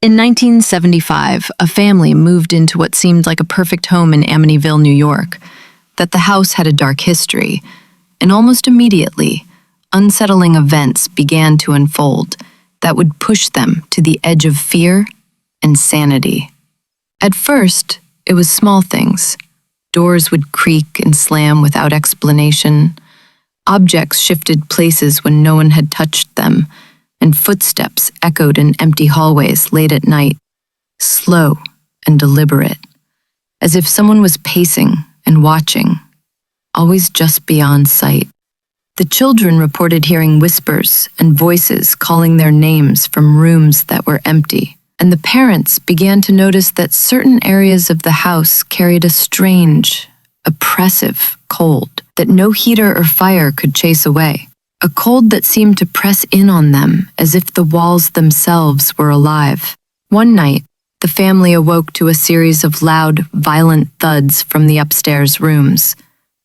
In 1975, a family moved into what seemed like a perfect home in Amityville, New York. That the house had a dark history, and almost immediately, unsettling events began to unfold that would push them to the edge of fear and sanity. At first, it was small things. Doors would creak and slam without explanation. Objects shifted places when no one had touched them, and footsteps echoed in empty hallways late at night, slow and deliberate, as if someone was pacing and watching, always just beyond sight. The children reported hearing whispers and voices calling their names from rooms that were empty, and the parents began to notice that certain areas of the house carried a strange, oppressive cold that no heater or fire could chase away. A cold that seemed to press in on them as if the walls themselves were alive. One night, the family awoke to a series of loud, violent thuds from the upstairs rooms.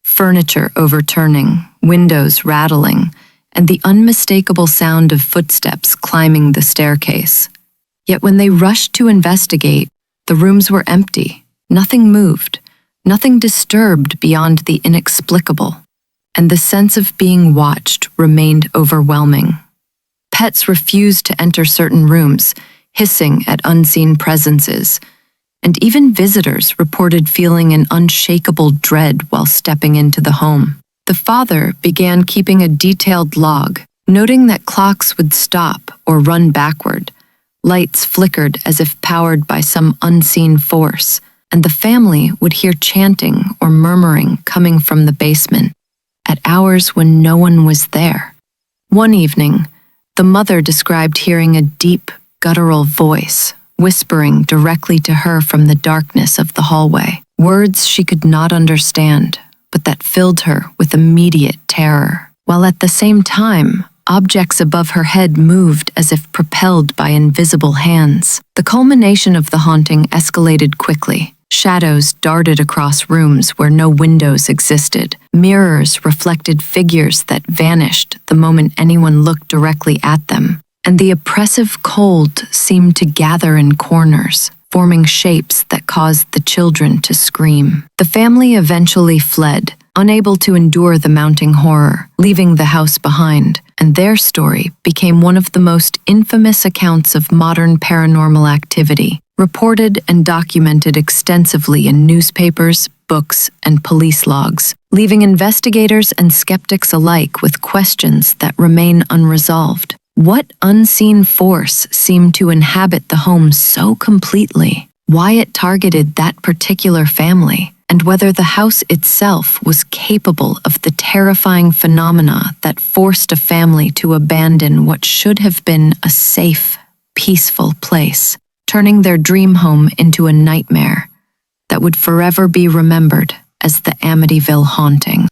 Furniture overturning, windows rattling, and the unmistakable sound of footsteps climbing the staircase. Yet when they rushed to investigate, the rooms were empty. Nothing moved, nothing disturbed beyond the inexplicable. And the sense of being watched remained overwhelming. Pets refused to enter certain rooms, hissing at unseen presences, and even visitors reported feeling an unshakable dread while stepping into the home. The father began keeping a detailed log, noting that clocks would stop or run backward, lights flickered as if powered by some unseen force, and the family would hear chanting or murmuring coming from the basement at hours when no one was there. One evening, the mother described hearing a deep, guttural voice whispering directly to her from the darkness of the hallway, words she could not understand, but that filled her with immediate terror. While at the same time, objects above her head moved as if propelled by invisible hands. The culmination of the haunting escalated quickly. Shadows darted across rooms where no windows existed. Mirrors reflected figures that vanished the moment anyone looked directly at them. And the oppressive cold seemed to gather in corners, forming shapes that caused the children to scream. The family eventually fled, unable to endure the mounting horror, leaving the house behind, and their story became one of the most infamous accounts of modern paranormal activity, reported and documented extensively in newspapers, books, and police logs, leaving investigators and skeptics alike with questions that remain unresolved. What unseen force seemed to inhabit the home so completely? Why it targeted that particular family? And whether the house itself was capable of the terrifying phenomena that forced a family to abandon what should have been a safe, peaceful place, turning their dream home into a nightmare that would forever be remembered as the Amityville haunting.